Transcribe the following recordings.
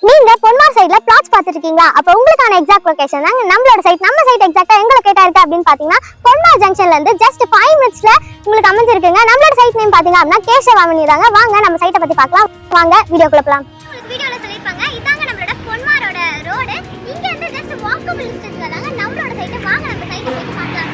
நீங்க பொன்மார் சைடுல பிளாட்ஸ் பார்த்துட்டு இருக்கீங்களா? அப்ப உங்களுக்கான எக்ஸாக்ட் லொகேஷன் தாங்க நம்மளோட சைட். நம்ம சைட் எக்ஸாக்ட்டா எங்க லொகேட் ஆயிருக்கு அப்படின்னு பாத்தீங்கன்னா பொன்மார் ஜங்ஷன்ல இருந்து ஜஸ்ட் 5 மினிட்ஸ்ல உங்களுக்கு அமைஞ்சிருக்குங்க. நம்மளோட சைட் நேம் பாத்தீங்க அப்படின்னா கேசவ் அவென்யூ தாங்க. வாங்க நம்ம சைட்டை பத்தி பார்க்கலாம். வாங்க வீடியோக்குள்ள போலாம். உங்களுக்கு வீடியோல சொல்லிருப்பாங்க இதாங்க நம்மளோட பொன்மாரோட ரோடு. இங்க இருந்து ஜஸ்ட் வாக்கபிள் டிஸ்டன்ஸ்ல தாங்க நம்மளோட சைட்டை. வாங்க நம்ம சைட்டை போய் பார்க்கலாம்.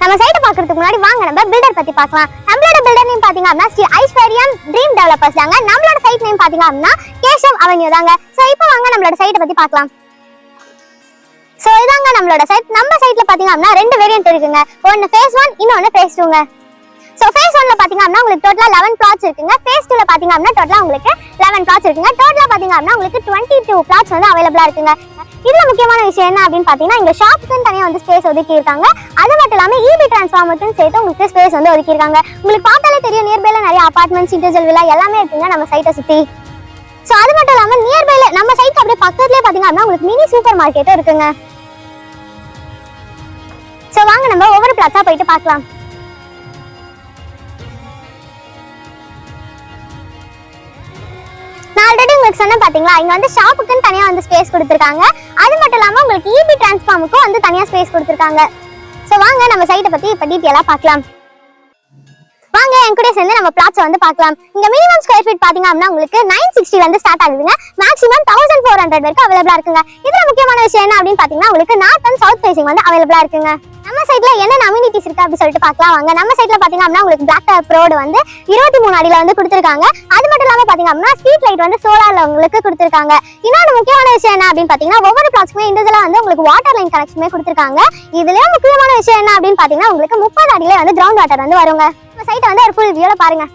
நம்ம சைட் பார்க்கிறதுக்கு முன்னாடி வாங்க நம்ம பில்டர் பத்தி பார்க்கலாம். நம்மளோட பில்டர் நேம் பாத்தீங்க அப்படின்னா ஸ்ரீ ஐஸ்வர்யம் ட்ரீம் டெவலப்பர்ஸ் தாங்க. நம்மளோட சைட் நேம் பாத்தீங்க அப்படின்னா கேசவ் அவென்யூ தாங்க. சோ இப்போ வாங்க நம்மளோட சைட்டை பத்தி பார்க்கலாம். சோ இதாங்க நம்மளோட சைட். நம்ம சைட்ல பாத்தீங்க அப்படின்னா 2 வேரியன்ட் இருக்குங்க. ஒன்னு ஃபேஸ் 1 இன்னொன்னு ஃபேஸ் 2ங்க. சோ ஃபேஸ் 1ல பாத்தீங்க அப்படின்னா உங்களுக்கு டோட்டலா 11 plots இருக்குங்க. ஃபேஸ் 2ல பாத்தீங்க அப்படின்னா டோட்டலா உங்களுக்கு 11 plots இருக்குங்க. டோட்டலா பாத்தீங்க அப்படின்னா உங்களுக்கு 22 plots வந்து அவைலபிளா இருக்குங்க. இதுல முக்கியமான விஷயம் என்ன அப்படின்னு பாத்தீங்கன்னா இங்க ஷாப்புக்கு தனியா வந்து ஸ்பேஸ் ஒதுக்கி இருக்காங்க. அது மட்டும் இல்லாம EB டிரான்ஸ்ஃபார்மருக்கும் சேர்த்து உங்களுக்கு ஸ்பேஸ் வந்து ஒதுக்கி இருக்காங்க. உங்களுக்கு பார்த்தாலே தெரியும் நியர்பைல நிறைய அபார்ட்மெண்ட்ஸ் இண்டிவிஜுவல் வில்லா எல்லாமே இருக்குங்க நம்ம சைட்டை சுத்தி. சோ அது மட்டும் இல்லாம நியர்பைல நம்ம சைட் அப்படியே பக்கத்துலயே பாத்தீங்க அப்படின்னா உங்களுக்கு மினி சூப்பர் மார்க்கெட்டும் இருக்குங்க. சோ வாங்க நம்ம ஒவ்வொரு பிளாட்ஸா போயிட்டு பார்க்கலாம். ஆல்ரெடி உங்களுக்கு சொன்ன பாத்தீங்களா இங்க வந்து ஷாப்புக்குன்னு தனியா வந்து ஸ்பேஸ் கொடுத்திருக்காங்க. அது மட்டும் இல்லாம உங்களுக்கு EB டிரான்ஸ்ஃபார்முக்கும் வந்து தனியா ஸ்பேஸ் கொடுத்திருக்காங்க. சோ வாங்க நம்ம சைட்டை பத்தி இப்ப டீடைலா பார்க்கலாம். வாங்க என் கூட சேர்ந்து நம்ம பிளாட்ஸ் வந்து பார்க்கலாம். இங்க மினிமம் ஸ்கொயர் ஃபீட் பாத்தீங்க அப்படின்னா உங்களுக்கு 960 வந்து ஸ்டார்ட் ஆகுதுங்க. மேக்ஸிமம் 1400 வரைக்கும் அவைலபிளா இருக்குங்க. இதுல முக்கியமான விஷயம் என்ன அப்படின்னு பாத்தீங்கன்னா உங்களுக்கு நார்த் அண்ட் சவுத் ஃபேசிங் வந்து அவைலபிளா இருக்குங்க. நம்ம சைட்ல என்ன அம்யூனிட்டிஸ் இருக்கு அப்படி சொல்லிட்டு பார்க்கலாம் வாங்க. நம்ம சைட்ல பாத்தீங்க அப்படின்னா உங்களுக்கு பிளாக் டாப் ரோடு வந்து 23 அடியில வந்து கொடுத்திருக்காங்க. அது மட்டும் இல்லாம பாத்தீங்க அப்படின்னா ஸ்ட்ரீட் லைட் வந்து சோலார்ல உங்களுக்கு கொடுத்திருக்காங்க. இன்னொரு முக்கியமான விஷயம் என்ன அப்படின்னு பாத்தீங்கன்னா ஒவ்வொரு பிளாட்ஸ்க்குமே இண்டிவிஜுவலா வந்து உங்களுக்கு வாட்டர் லைன் கனெக்ஷனுமே கொடுத்திருக்காங்க. இதுலயே முக்கியமான விஷயம் என்ன அப்படின்னு பாத்தீங்கன்னா உங்களுக்கு 30 அடியில வந்து கிரவுண்ட் வாட்டர் வந்து வருங்க. நம்ம சைட்டை வந்து ஒரு ஃபுல் வியூல பாருங்க.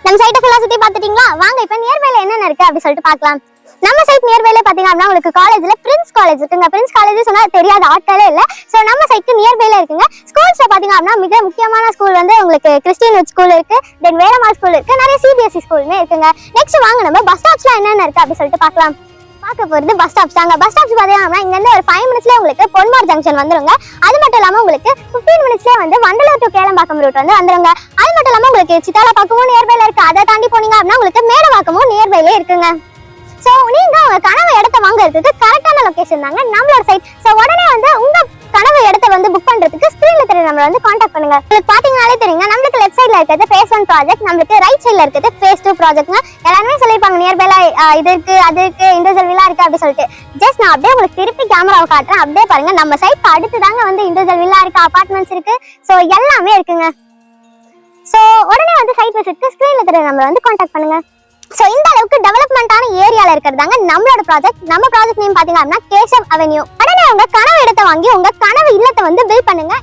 நம்ம சைட்டை ஃபுல்லா சுத்தி பார்த்துட்டீங்களா? வாங்க இப்ப நியர்பைல என்னென்ன இருக்கு அப்படி சொல்லிட்டு பார்க்கலாம். நம்ம சைட் நியர்பைல பாத்தீங்க அப்படின்னா உங்களுக்கு காலேஜ்ல பிரின்ஸ் காலேஜ் இருக்குங்க. பிரின்ஸ் காலேஜ் சொன்னா தெரியாத ஆட்களே இல்ல. சோ நம்ம சைட்க்கு நியர்பைல இருக்குங்க. ஸ்கூல்ஸ்ல பாத்தீங்க அப்படின்னா மிக முக்கியமான ஸ்கூல் வந்து உங்களுக்கு கிறிஸ்டியன் ஸ்கூல் இருக்கு, தென் வேறமால் ஸ்கூல் இருக்கு, நிறைய CBSE ஸ்கூலுமே இருக்குங்க. நெக்ஸ்ட் வாங்க நம்ம பஸ் ஸ்டாப்ஸ்ல என்னென்ன இருக்கு அப்படி சொல்லிட்டு பார்க்கலாம். பார்க்க போறது பஸ் ஸ்டாப்ஸ் தாங்க. பஸ் ஸ்டாப்ஸ் பாத்தீங்கன்னா இங்க இருந்து ஒரு 5 மினிட்ஸ்ல உங்களுக்கு பொன்மார் ஜங்ஷன் வந்துருங்க. அது மட்டும் இல்லாம உங்களுக்கு 15 மினிட்ஸ்ல வந்து வண்டலூர் டு கேளம்பாக்கம் ரூட் வந்து வந்துருங்க. அது மட்டும் இல்லாம உங்களுக்கு சித்தாலப்பாக்கமும் நியர்பைல இருக்கு. அதை தாண்டி போனீங்க அப்படின்னா உங்களுக்கு மேலவாக்கமும் நியர்பைல இருக்குங்க. சோ நீங்க உங்க கனவு இடத்தை வாங்குறதுக்கு கரெக்டான லொகேஷன் தாங்க நம்மளோட சைட். சோ உடனே வந்து உங்க கனவு இடத்தை வந்து புக் பண்றதுக்கு ஸ்கிரீன்ல தெரிய நம்பரை வந்து கான்டாக்ட் பண்ணுங்க. உங்களுக்கு பாத்தீங்கன்னாலே தெரியுங்க நம்மளுக்கு லெஃப்ட் சைடுல இருக்கிறது ஃபேஸ் 1 ப்ராஜெக்ட், நம்மளுக்கு ரைட் சைடுல இருக்கிறது ஃபேஸ் 2 ப்ராஜெக்ட்ங்க. எல்லாருமே சொல்லிருப்பாங்க நியர்பைல இது இருக்கு அது இருக்கு இண்டிவிஜுவல் வில்லா இருக்கு அப்படி சொல்லிட்டு. ஜஸ்ட் நான் அப்படியே உங்களுக்கு திருப்பி கேமராவை காட்டுறேன். அப்படியே பாருங்க நம்ம சைட்க்கு அடுத்து தாங்க வந்து இண்டிவிஜுவல் வில்லா இருக்கு, அபார்ட்மெண்ட்ஸ் இருக்கு. சோ எல்லாமே இருக்குங்க. சோ உடனே வந்து சைட் விசிட்க்கு ஸ்கிரீன்ல தெரிய நம்பரை வந்து கான்டாக்ட் பண்ணுங்க. சோ இந்த அளவுக்கு டெவலப்மெண்டான ஏரியால இருக்கிறதாங்க நம்மளோட ப்ராஜெக்ட். நம்ம ப்ராஜெக்ட் நேம் பாத்தீங்க அப்படின்னா கேசவ் அவென்யூ. உடனே உங்க கனவு இடத்தை வாங்கி உங்க கனவு இல்லத்தை வந்து பில்ட் பண்ணுங்க.